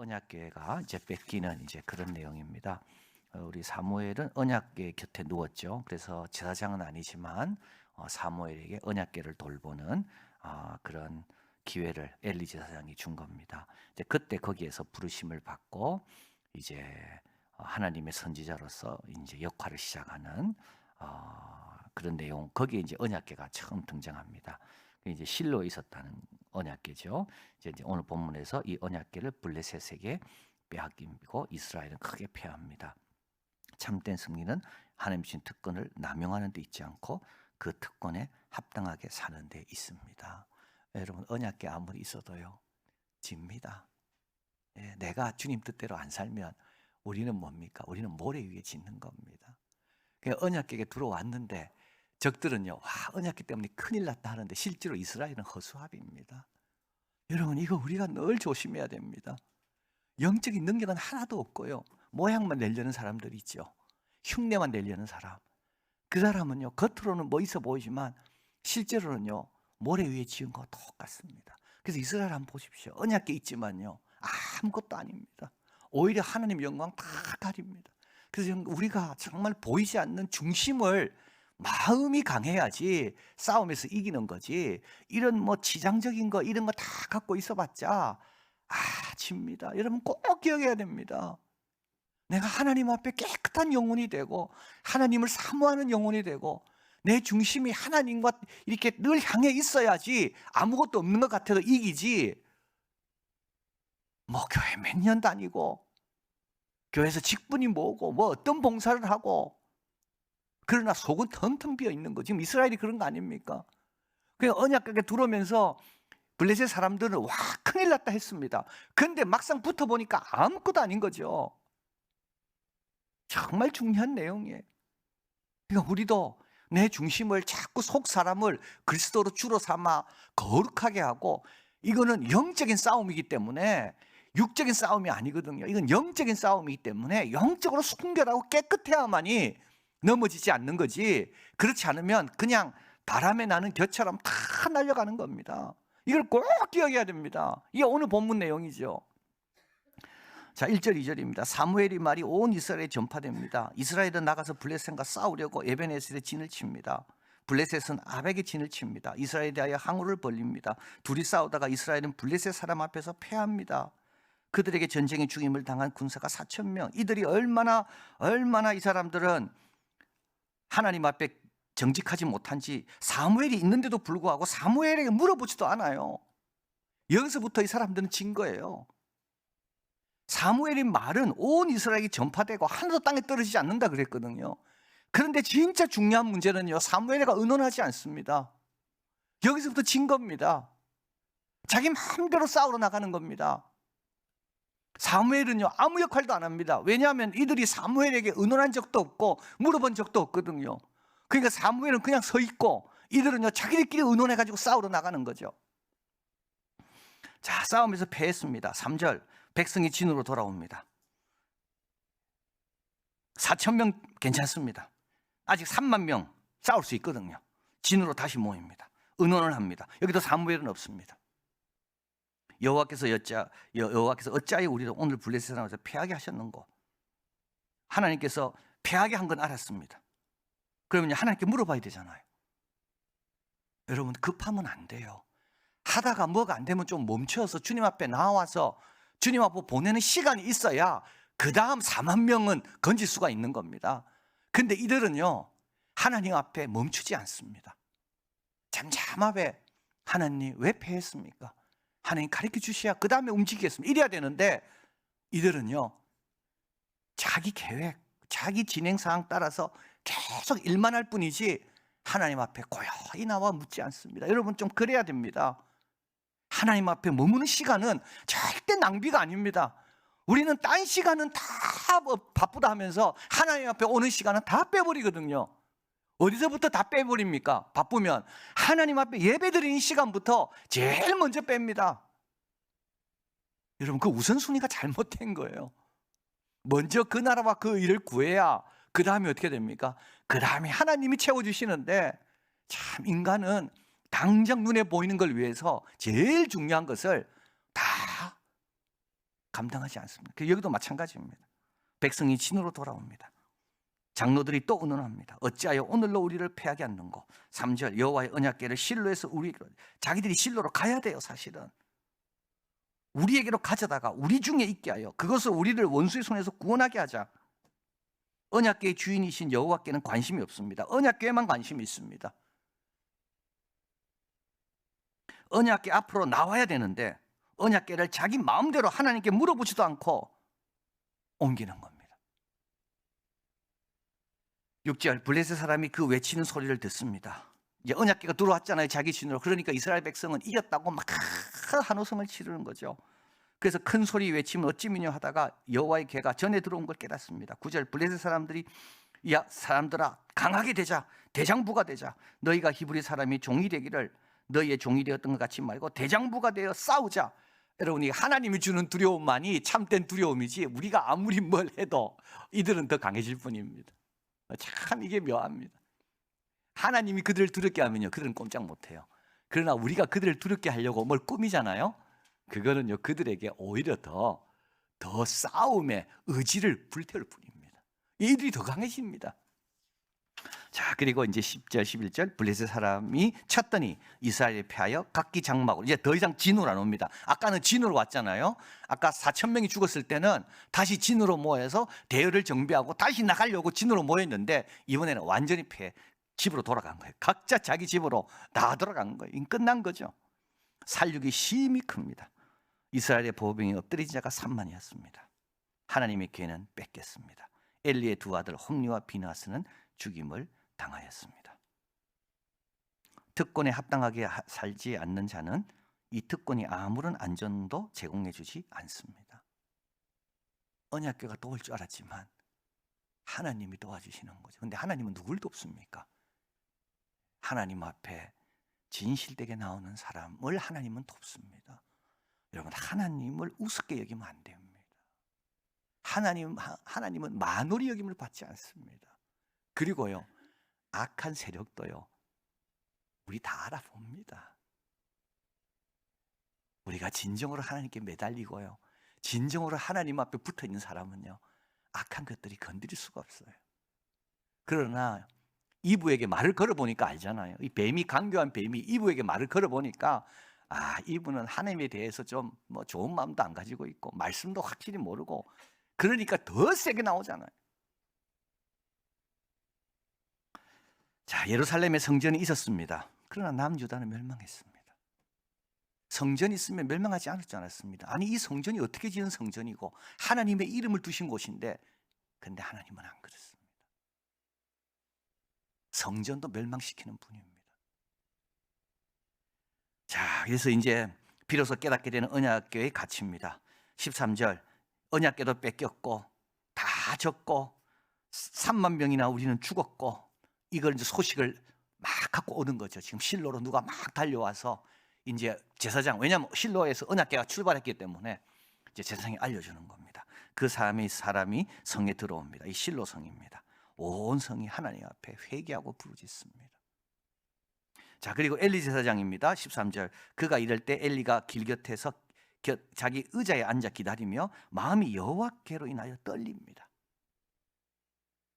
언약궤가 이제 뺏기는 이제 그런 내용입니다. 우리 사무엘은 언약궤 곁에 누웠죠. 그래서 제사장은 아니지만 사무엘에게 언약궤를 돌보는 그런 기회를 엘리 제사장이 준 겁니다. 이제 그때 거기에서 부르심을 받고 이제 하나님의 선지자로서 이제 역할을 시작하는 그런 내용. 거기에 이제 언약궤가 처음 등장합니다. 이제 실로에 있었다는 언약궤죠. 이제 오늘 본문에서 이 언약궤를 블레셋에게 빼앗기고 이스라엘은 크게 패합니다. 참된 승리는 하나님 주신 특권을 남용하는 데 있지 않고 그 특권에 합당하게 사는 데 있습니다. 여러분, 언약궤 아무리 있어도요, 집니다. 내가 주님 뜻대로 안 살면 우리는 뭡니까? 우리는 모래 위에 짓는 겁니다. 언약궤에 들어왔는데 적들은요, 언약궤 때문에 큰일 났다 하는데 실제로 이스라엘은 허수아비입니다. 여러분, 이거 우리가 늘 조심해야 됩니다. 영적인 능력은 하나도 없고요, 모양만 내려는 사람들이 있죠. 흉내만 내려는 사람. 그 사람은요, 겉으로는 뭐 있어 보이지만 실제로는요, 모래 위에 지은 거 똑같습니다. 그래서 이스라엘 한번 보십시오. 언약궤 있지만요, 아무것도 아닙니다. 오히려 하나님 영광 다 가립니다. 그래서 우리가 정말 보이지 않는 중심을, 마음이 강해야지 싸움에서 이기는 거지, 이런 뭐 지장적인 거 이런 거 다 갖고 있어봤자 집니다. 여러분 꼭 기억해야 됩니다. 내가 하나님 앞에 깨끗한 영혼이 되고 하나님을 사모하는 영혼이 되고 내 중심이 하나님과 이렇게 늘 향해 있어야지 아무것도 없는 것 같아도 이기지, 뭐 교회 몇 년 다니고 교회에서 직분이 뭐고 뭐 어떤 봉사를 하고 그러나 속은 텅텅 비어 있는 거. 지금 이스라엘이 그런 거 아닙니까? 그냥 언약궤에 들어오면서 블레셋 사람들은 큰일 났다 했습니다. 그런데 막상 붙어보니까 아무것도 아닌 거죠. 정말 중요한 내용이에요. 그러니까 우리도 내 중심을 자꾸 속 사람을 그리스도로 주로 삼아 거룩하게 하고, 이거는 영적인 싸움이기 때문에 육적인 싸움이 아니거든요. 이건 영적인 싸움이기 때문에 영적으로 순결하고 깨끗해야만이 넘어지지 않는 거지, 그렇지 않으면 그냥 바람에 나는 겨처럼 다 날려가는 겁니다. 이걸 꼭 기억해야 됩니다. 이게 오늘 본문 내용이죠. 자, 1절 2절입니다. 사무엘이 말이 온 이스라엘에 전파됩니다. 이스라엘은 나가서 블레셋과 싸우려고 에벤에셀에 진을 칩니다. 블레셋은 아벡에 진을 칩니다. 이스라엘에 대하여 항우를 벌립니다. 둘이 싸우다가 이스라엘은 블레셋 사람 앞에서 패합니다. 그들에게 전쟁에 죽임을 당한 군사가 4,000명. 이들이 얼마나 이 사람들은 하나님 앞에 정직하지 못한지 사무엘이 있는데도 불구하고 사무엘에게 물어보지도 않아요. 여기서부터 이 사람들은 진 거예요. 사무엘의 말은 온 이스라엘이 전파되고 하나도 땅에 떨어지지 않는다 그랬거든요. 그런데 진짜 중요한 문제는요, 사무엘가 의논하지 않습니다. 여기서부터 진 겁니다. 자기 마음대로 싸우러 나가는 겁니다. 사무엘은요, 아무 역할도 안 합니다. 왜냐하면 이들이 사무엘에게 의논한 적도 없고 물어본 적도 없거든요. 그러니까 사무엘은 그냥 서 있고 이들은요, 자기들끼리 의논해가지고 싸우러 나가는 거죠. 자, 싸움에서 패했습니다. 3절, 백성이 진으로 돌아옵니다. 4,000명 괜찮습니다. 아직 3만 명 싸울 수 있거든요. 진으로 다시 모입니다. 의논을 합니다. 여기도 사무엘은 없습니다. 여호와께서 어찌하여 우리를 오늘 블레셋 사람에서 패하게 하셨는고? 하나님께서 패하게 한 건 알았습니다. 그러면 하나님께 물어봐야 되잖아요. 여러분, 급하면 안 돼요. 하다가 뭐가 안 되면 좀 멈춰서 주님 앞에 나와서 주님 앞에 보내는 시간이 있어야 그 다음 4만 명은 건질 수가 있는 겁니다. 근데 이들은요, 하나님 앞에 멈추지 않습니다. 잠잠하게, 하나님 왜 패했습니까? 하나님 가르쳐 주셔야 그 다음에 움직이겠습니다. 이래야 되는데 이들은요, 자기 계획, 자기 진행 상황 따라서 계속 일만 할 뿐이지 하나님 앞에 고요히 나와 묻지 않습니다. 여러분, 좀 그래야 됩니다. 하나님 앞에 머무는 시간은 절대 낭비가 아닙니다. 우리는 딴 시간은 다 바쁘다 하면서 하나님 앞에 오는 시간은 다 빼버리거든요. 어디서부터 다 빼버립니까? 바쁘면 하나님 앞에 예배드리는 시간부터 제일 먼저 뺍니다. 여러분, 그 우선순위가 잘못된 거예요. 먼저 그 나라와 그 일을 구해야 그 다음에 어떻게 됩니까? 그 다음에 하나님이 채워주시는데, 참 인간은 당장 눈에 보이는 걸 위해서 제일 중요한 것을 다 감당하지 않습니다. 여기도 마찬가지입니다. 백성이 진으로 돌아옵니다. 장로들이 또 의논합니다. 어찌하여 오늘로 우리를 패하게 하는고. 3절 여호와의 언약궤를 실로에서 우리에게로, 자기들이 실로로 가야 돼요. 사실은 우리에게로 가져다가 우리 중에 있게 하여 그것을 우리를 원수의 손에서 구원하게 하자. 언약궤의 주인이신 여호와께는 관심이 없습니다. 언약궤에만 관심이 있습니다. 언약궤 앞으로 나와야 되는데 언약궤를 자기 마음대로 하나님께 물어보지도 않고 옮기는 겁니다. 6절 블레셋 사람이 그 외치는 소리를 듣습니다. 이제 언약궤가 들어왔잖아요. 자기 진으로. 그러니까 이스라엘 백성은 이겼다고 막 한호성을 치르는 거죠. 그래서 큰 소리 외치면 어찌 미뇨 하다가 여호와의 궤가 전에 들어온 걸 깨닫습니다. 9절 블레셋 사람들이 야 사람들아 강하게 되자, 대장부가 되자. 너희가 히브리 사람이 종이 되기를 너희의 종이 되었던 것 같이 말고 대장부가 되어 싸우자. 여러분이 하나님이 주는 두려움만이 참된 두려움이지 우리가 아무리 뭘 해도 이들은 더 강해질 뿐입니다. 참 이게 묘합니다. 하나님이 그들을 두렵게 하면요 그들은 꼼짝 못해요. 그러나 우리가 그들을 두렵게 하려고 뭘 꾸미잖아요. 그거는요 그들에게 오히려 더 싸움의 의지를 불태울 뿐입니다. 이들이 더 강해집니다. 자, 그리고 이제 10절 11절 블레셋 사람이 쳤더니 이스라엘이 패하여 각기 장막으로, 이제 더 이상 진으로 안 옵니다. 아까는 진으로 왔잖아요. 아까 4,000명이 죽었을 때는 다시 진으로 모여서 대열을 정비하고 다시 나가려고 진으로 모였는데 이번에는 완전히 집으로 돌아간 거예요. 각자 자기 집으로 다 돌아간 거예요. 끝난 거죠. 살육이 심히 큽니다. 이스라엘의 보병이 엎드린 자가 3만이었습니다. 하나님의 궤는 뺏겼습니다. 엘리의 두 아들 홈리와 비나스는 죽임을 당하였습니다. 특권에 합당하게 살지 않는 자는 이 특권이 아무런 안전도 제공해 주지 않습니다. 언약궤가 도울 줄 알았지만 하나님이 도와주시는 거죠. 근데 하나님은 누굴 돕습니까? 하나님 앞에 진실되게 나오는 사람을 하나님은 돕습니다. 여러분 하나님을 우습게 여기면 안 됩니다. 하나님은 만홀히 여김을 받지 않습니다. 그리고요 악한 세력도요 우리 다 알아봅니다. 우리가 진정으로 하나님께 매달리고요 진정으로 하나님 앞에 붙어있는 사람은요 악한 것들이 건드릴 수가 없어요. 그러나 이브에게 말을 걸어보니까 알잖아요. 이 뱀이, 강교한 뱀이 이브에게 말을 걸어보니까 이분은 하나님에 대해서 좀 좋은 마음도 안 가지고 있고 말씀도 확실히 모르고, 그러니까 더 세게 나오잖아요. 자, 예루살렘에 성전이 있었습니다. 그러나 남유다는 멸망했습니다. 성전이 있으면 멸망하지 않았지 않았습니다. 아니 이 성전이 어떻게 지은 성전이고 하나님의 이름을 두신 곳인데, 근데 하나님은 안 그렇습니다. 성전도 멸망시키는 분입니다. 자, 그래서 이제 비로소 깨닫게 되는 언약궤의 가치입니다. 13절 언약궤도 뺏겼고 다 졌고 3만 명이나 우리는 죽었고, 이걸 이제 소식을 막 갖고 오는 거죠. 지금 실로로 누가 막 달려와서 이제 제사장, 왜냐하면 실로에서 언약궤가 출발했기 때문에 이제 제사장이 알려주는 겁니다. 그 사람이 성에 들어옵니다. 이 실로 성입니다. 온 성이 하나님 앞에 회개하고 부르짖습니다. 자, 그리고 엘리 제사장입니다. 13절 그가 이럴 때 엘리가 길 곁에서 자기 의자에 앉아 기다리며 마음이 여호와께로 인하여 떨립니다.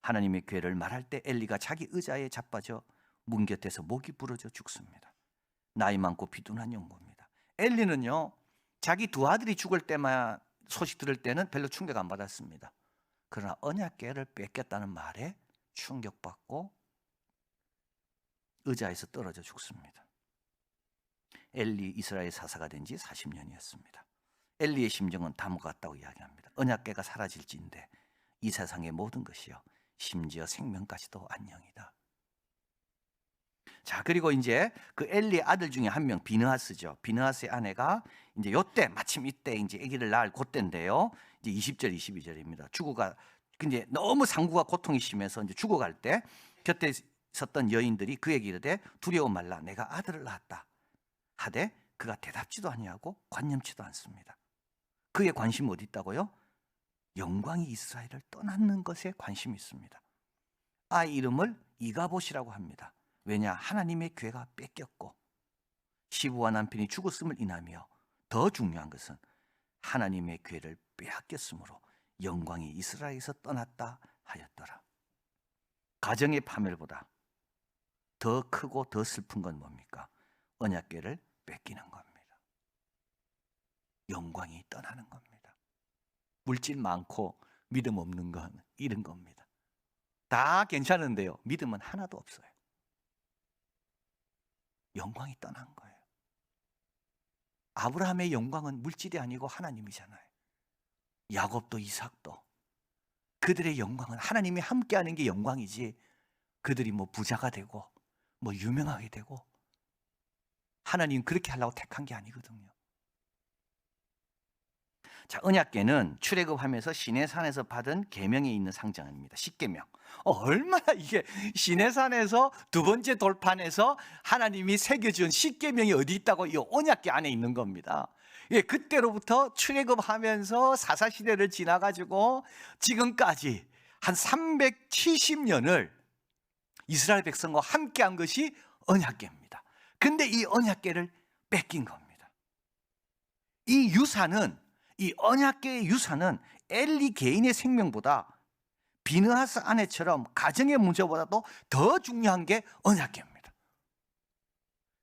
하나님의 궤를 말할 때 엘리가 자기 의자에 자빠져 문 곁에서 목이 부러져 죽습니다. 나이 많고 비둔한 영구입니다. 엘리는요 자기 두 아들이 죽을 때만 소식 들을 때는 별로 충격 안 받았습니다. 그러나 언약궤를 뺏겼다는 말에 충격받고 의자에서 떨어져 죽습니다. 엘리 이스라엘 사사가 된 지 40년이었습니다. 엘리의 심정은 다음과 같다고 이야기합니다. 언약궤가 사라질지인데 이 세상의 모든 것이요 심지어 생명까지도 안녕이다. 자, 그리고 이제 그 엘리의 아들 중에 한 명 비느하스죠. 비느하스의 아내가 이제 요때 마침 이때 이제 아기를 낳을 그때인데요. 이제 20절 22절입니다. 이제 너무 상구가 고통이 심해서 이제 죽어갈 때 곁에 있었던 여인들이 그에게 이르되 두려워 말라 내가 아들을 낳았다 하되 그가 대답지도 아니하고 관념치도 않습니다. 그의 관심이 어디 있다고요? 영광이 이스라엘을 떠났는 것에 관심이 있습니다. 아이 이름을 이가봇이라고 합니다. 왜냐? 하나님의 궤가 뺏겼고 시부와 남편이 죽었음을 인하며 더 중요한 것은 하나님의 궤를 빼앗겼으므로 영광이 이스라엘에서 떠났다 하였더라. 가정의 파멸보다 더 크고 더 슬픈 건 뭡니까? 언약궤를 뺏기는 겁니다. 영광이 떠나는 겁니다. 물질 많고 믿음 없는 건 이런 겁니다. 다 괜찮은데요, 믿음은 하나도 없어요. 영광이 떠난 거예요. 아브라함의 영광은 물질이 아니고 하나님이잖아요. 야곱도 이삭도 그들의 영광은 하나님이 함께하는 게 영광이지, 그들이 뭐 부자가 되고 뭐 유명하게 되고, 하나님 그렇게 하려고 택한 게 아니거든요. 자, 언약궤는 출애굽하면서 시내산에서 받은 계명에 있는 상징입니다. 십계명. 얼마나 이게 시내산에서 두 번째 돌판에서 하나님이 새겨준 십계명이 어디 있다고, 이 언약궤 안에 있는 겁니다. 예, 그때로부터 출애굽하면서 사사시대를 지나가지고 지금까지 한 370년을 이스라엘 백성과 함께한 것이 언약궤입니다. 근데 이 언약궤를 뺏긴 겁니다. 이 유산은, 이 언약궤의 유산은 엘리 개인의 생명보다 비느하스 아내처럼 가정의 문제보다도 더 중요한 게 언약궤입니다.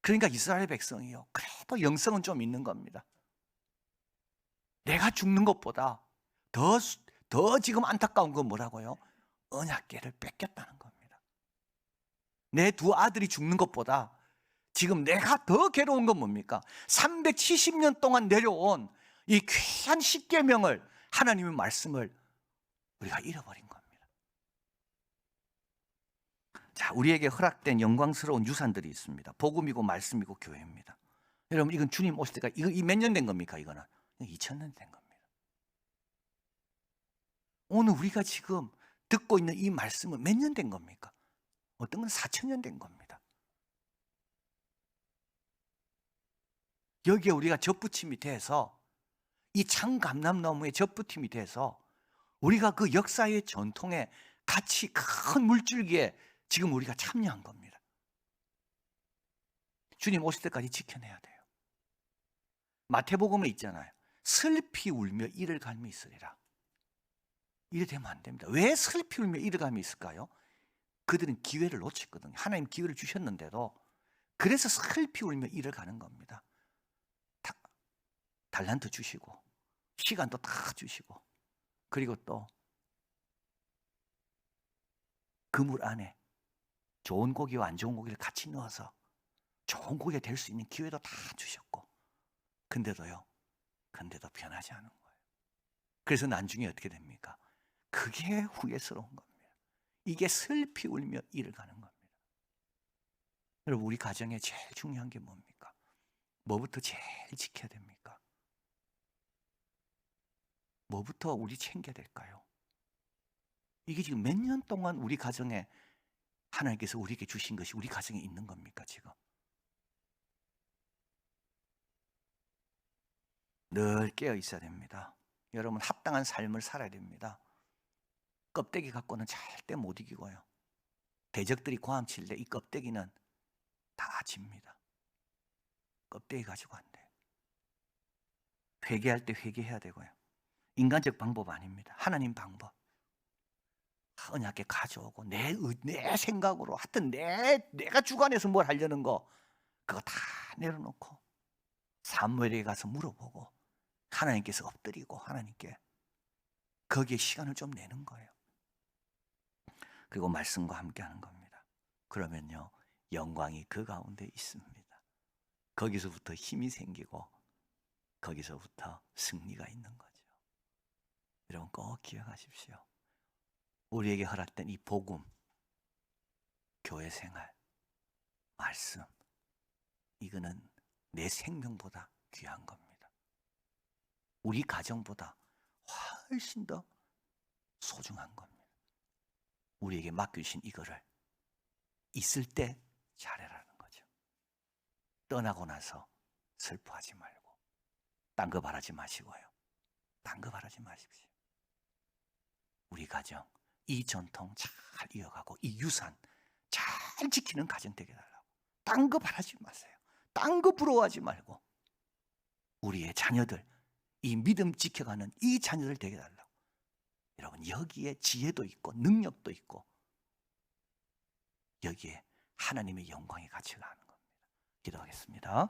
그러니까 이스라엘 백성이요, 그래도 영성은 좀 있는 겁니다. 내가 죽는 것보다 더 지금 안타까운 건 뭐라고요? 언약궤를 뺏겼다는 겁니다. 내 두 아들이 죽는 것보다 지금 내가 더 괴로운 건 뭡니까? 370년 동안 내려온 이 귀한 십계명을, 하나님의 말씀을 우리가 잃어버린 겁니다. 자, 우리에게 허락된 영광스러운 유산들이 있습니다. 복음이고 말씀이고 교회입니다. 여러분, 이건 주님 오실 때까지, 이거 몇 년 된 겁니까? 이거는 2000년 된 겁니다. 오늘 우리가 지금 듣고 있는 이 말씀은 몇 년 된 겁니까? 어떤 건 4000년 된 겁니다. 여기에 우리가 젖붙임이 돼서, 이 창감람나무에 젖붙임이 돼서 우리가 그 역사의 전통에 같이 큰 물줄기에 지금 우리가 참여한 겁니다. 주님 오실 때까지 지켜내야 돼요. 마태복음에 있잖아요. 슬피 울며 이를 갈미 있으리라. 이래 되면 안 됩니다. 왜 슬피 울며 이를 갈미 있을까요? 그들은 기회를 놓쳤거든요. 하나님 기회를 주셨는데도. 그래서 슬피 울며 이를 가는 겁니다. 달란트 주시고 시간도 다 주시고, 그리고 또 그물 안에 좋은 고기와 안 좋은 고기를 같이 넣어서 좋은 고기가 될 수 있는 기회도 다 주셨고, 근데도 변하지 않은 거예요. 그래서 나중에 어떻게 됩니까? 그게 후회스러운 겁니다. 이게 슬피 울며 이를 가는 겁니다. 여러분, 우리 가정에 제일 중요한 게 뭡니까? 뭐부터 제일 지켜야 됩니까? 뭐부터 우리 챙겨야 될까요? 이게 지금 몇 년 동안 우리 가정에 하나님께서 우리에게 주신 것이 우리 가정에 있는 겁니까, 지금? 늘 깨어 있어야 됩니다. 여러분, 합당한 삶을 살아야 됩니다. 껍데기 갖고는 절대 못 이기고요. 대적들이 고함칠 때 이 껍데기는 다 집니다. 껍데기 가지고 안 돼요. 회개할 때 회개해야 되고요. 인간적 방법 아닙니다. 하나님 방법. 언약궤 가져오고 내 생각으로 하여튼 내가 주관해서 뭘 하려는 거, 그거 다 내려놓고 사무엘에게 가서 물어보고 하나님께서 엎드리고 하나님께 거기에 시간을 좀 내는 거예요. 그리고 말씀과 함께 하는 겁니다. 그러면요, 영광이 그 가운데 있습니다. 거기서부터 힘이 생기고 거기서부터 승리가 있는 거죠. 여러분, 꼭 기억하십시오. 우리에게 허락된 이 복음, 교회 생활, 말씀, 이거는 내 생명보다 귀한 겁니다. 우리 가정보다 훨씬 더 소중한 겁니다. 우리에게 맡겨주신 이거를 있을 때 잘해라는 거죠. 떠나고 나서 슬퍼하지 말고 딴 거 바라지 마시고요. 딴 거 바라지 마십시오. 우리 가정, 이 전통 잘 이어가고 이 유산 잘 지키는 가정 되게 달라고. 딴 거 바라지 마세요. 딴 거 부러워하지 말고 우리의 자녀들 이 믿음 지켜가는 이 자녀들 되게 달라고. 여러분, 여기에 지혜도 있고 능력도 있고 여기에 하나님의 영광이 같이 가는 겁니다. 기도하겠습니다.